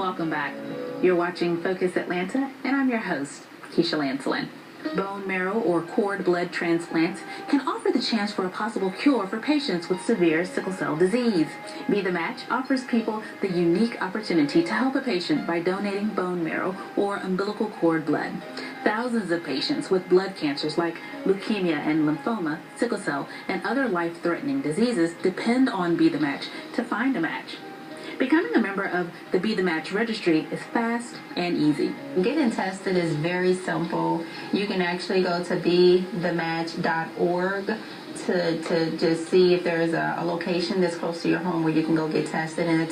Welcome back. You're watching Focus Atlanta, and I'm your host, Keisha Lancelin. Bone marrow or cord blood transplants can offer the chance for a possible cure for patients with severe sickle cell disease. Be the Match offers people the unique opportunity to help a patient by donating bone marrow or umbilical cord blood. Thousands of patients with blood cancers like leukemia and lymphoma, sickle cell, and other life-threatening diseases depend on Be the Match to find a match. Becoming a member of the Be the Match registry is fast and easy. Getting tested is very simple. You can actually go to bethematch.org to just see if there's a location that's close to your home where you can go get tested, and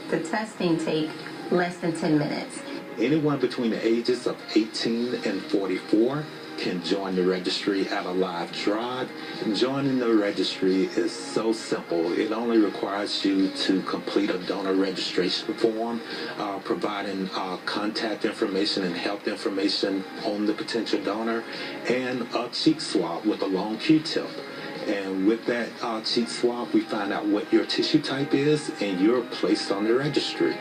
the testing take less than 10 minutes. Anyone between the ages of 18 and 44 can join the registry at a live drive. Joining the registry is so simple. It only requires you to complete a donor registration form, providing contact information and health information on the potential donor, and a cheek swab with a long Q-tip. And with that cheek swab, we find out what your tissue type is, and you're placed on the registry.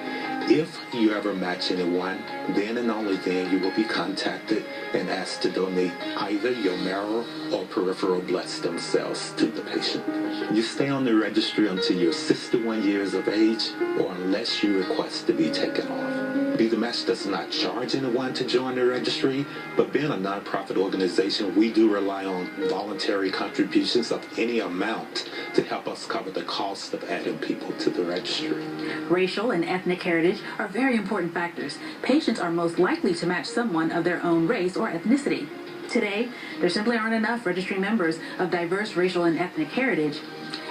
If you ever match anyone, then and only then you will be contacted and asked to donate either your marrow or peripheral blood stem cells to the patient. You stay on the registry until you're 61 years of age or unless you request to be taken off. Be the Match does not charge anyone to join the registry, but being a nonprofit organization, we do rely on voluntary contributions of any amount to help us cover the cost of adding people to the registry. Racial and ethnic heritage are very important factors. Patients are most likely to match someone of their own race or ethnicity. Today, there simply aren't enough registry members of diverse racial and ethnic heritage.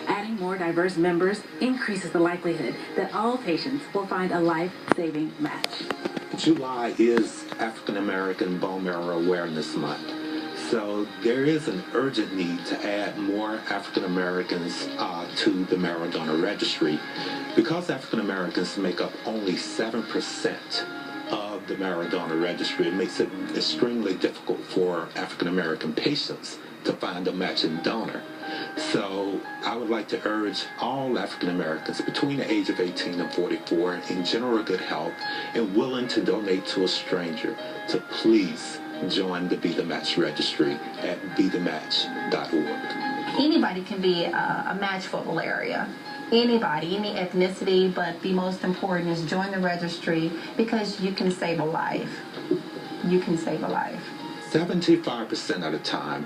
Adding more diverse members increases the likelihood that all patients will find a life-saving match. July is African American Bone Marrow Awareness Month. So there is an urgent need to add more African Americans to the marrow donor registry. Because African Americans make up only 7% of the marrow donor registry, it makes it extremely difficult for African American patients to find a matching donor. So I would like to urge all African Americans between the age of 18 and 44 in general good health and willing to donate to a stranger to please join the Be the Match registry at bethematch.org. Anybody can be a match for malaria. Anybody, any ethnicity, but the most important is join the registry because you can save a life. You can save a life. 75% of the time,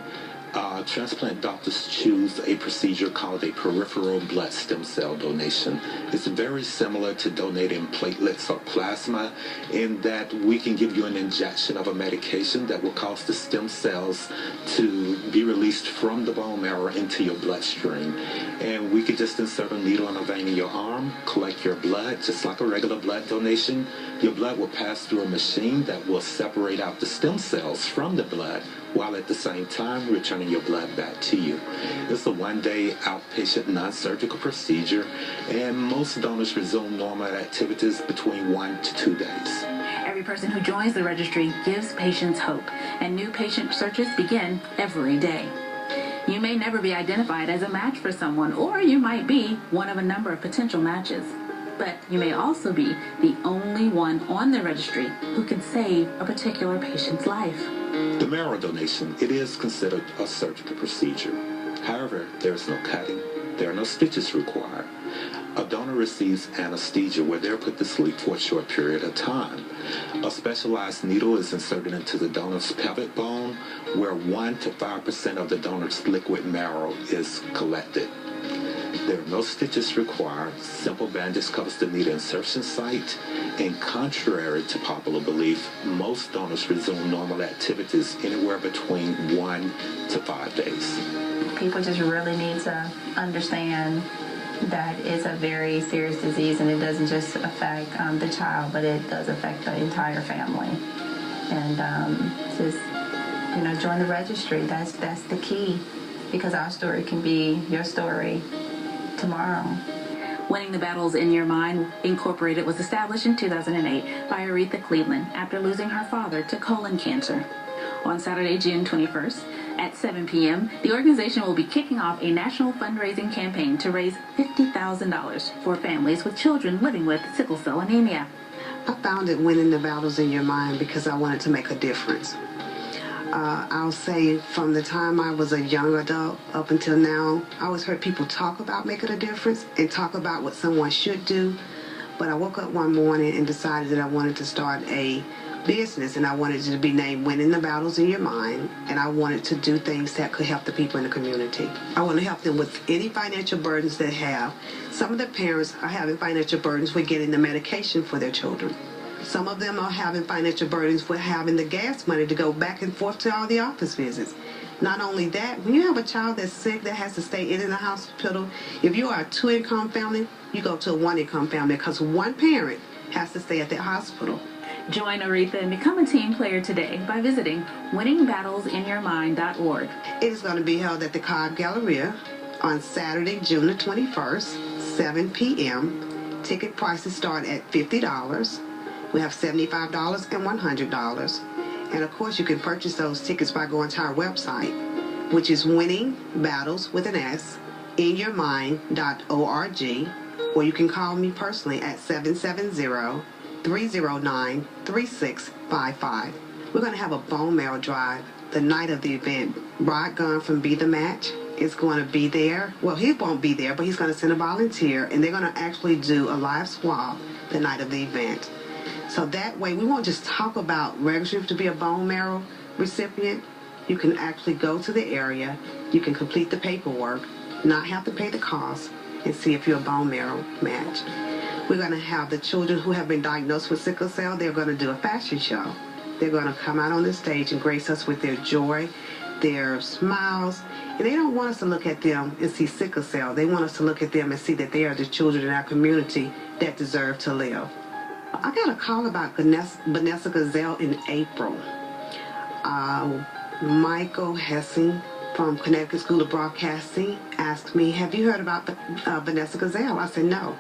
transplant doctors choose a procedure called a peripheral blood stem cell donation. It's very similar to donating platelets or plasma in that we can give you an injection of a medication that will cause the stem cells to be released from the bone marrow into your bloodstream. And we could just insert a needle in a vein in your arm, collect your blood, just like a regular blood donation. Your blood will pass through a machine that will separate out the stem cells from the blood, while at the same time returning your blood back to you. It's a one-day outpatient non-surgical procedure, and most donors resume normal activities between 1 to 2 days. Every person who joins the registry gives patients hope, and new patient searches begin every day. You may never be identified as a match for someone, or you might be one of a number of potential matches. But you may also be the only one on the registry who can save a particular patient's life. The marrow donation, it is considered a surgical procedure. However, there is no cutting, there are no stitches required. A donor receives anesthesia where they're put to sleep for a short period of time. A specialized needle is inserted into the donor's pelvic bone where 1 to 5% of the donor's liquid marrow is collected. There are no stitches required. Simple bandage covers the needle insertion site. And contrary to popular belief, most donors resume normal activities anywhere between 1 to 5 days. People just really need to understand that it's a very serious disease, and it doesn't just affect the child, but it does affect the entire family. And just, join the registry. That's the key, because our story can be your story tomorrow. Winning the Battles in Your Mind Incorporated was established in 2008 by Aretha Cleveland after losing her father to colon cancer. On Saturday, June 21st, at 7 p.m., the organization will be kicking off a national fundraising campaign to raise $50,000 for families with children living with sickle cell anemia. I founded Winning the Battles in Your Mind because I wanted to make a difference. I'll say from the time I was a young adult up until now, I always heard people talk about making a difference and talk about what someone should do. But I woke up one morning and decided that I wanted to start a business, and I wanted it to be named Winning the Battles in Your Mind, and I wanted to do things that could help the people in the community. I want to help them with any financial burdens they have. Some of the parents are having financial burdens with getting the medication for their children. Some of them are having financial burdens with having the gas money to go back and forth to all the office visits. Not only that, when you have a child that's sick that has to stay in the hospital, if you are a two-income family, you go to a one-income family because one parent has to stay at the hospital. Join Aretha and become a team player today by visiting winningbattlesInYourMind.org. It is going to be held at the Cobb Galleria on Saturday, June the 21st, 7 p.m. Ticket prices start at $50. We have $75 and $100. And of course, you can purchase those tickets by going to our website, which is winningbattlesInYourMind.org, or you can call me personally at 770-309-3655. We're going to have a bone marrow drive the night of the event. Rod Gunn from Be The Match is going to be there. Well, he won't be there, but he's going to send a volunteer, and they're going to actually do a live swab the night of the event. So that way, we won't just talk about registering to be a bone marrow recipient. You can actually go to the area, you can complete the paperwork, not have to pay the cost, and see if you're a bone marrow match. We're going to have the children who have been diagnosed with sickle cell. They're going to do a fashion show. They're going to come out on the stage and grace us with their joy, their smiles. And they don't want us to look at them and see sickle cell. They want us to look at them and see that they are the children in our community that deserve to live. I got a call about Vanessa Gazelle in April. Michael Hessing from Connecticut School of Broadcasting asked me, have you heard about Vanessa Gazelle? I said, no.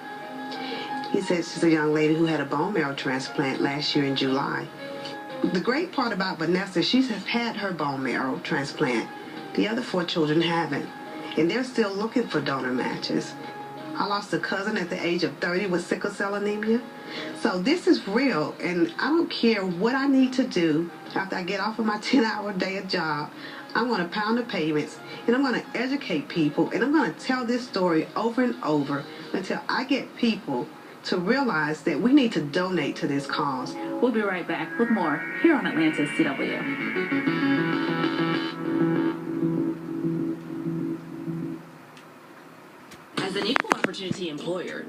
He said she's a young lady who had a bone marrow transplant last year in July. The great part about Vanessa, she's had her bone marrow transplant. The other 4 children haven't, and they're still looking for donor matches. I lost a cousin at the age of 30 with sickle cell anemia. So this is real, and I don't care what I need to do after I get off of my 10-hour day of job. I'm going to pound the pavements, and I'm going to educate people, and I'm going to tell this story over and over until I get people to realize that we need to donate to this cause. We'll be right back with more here on Atlanta's CW. As an equal opportunity employer,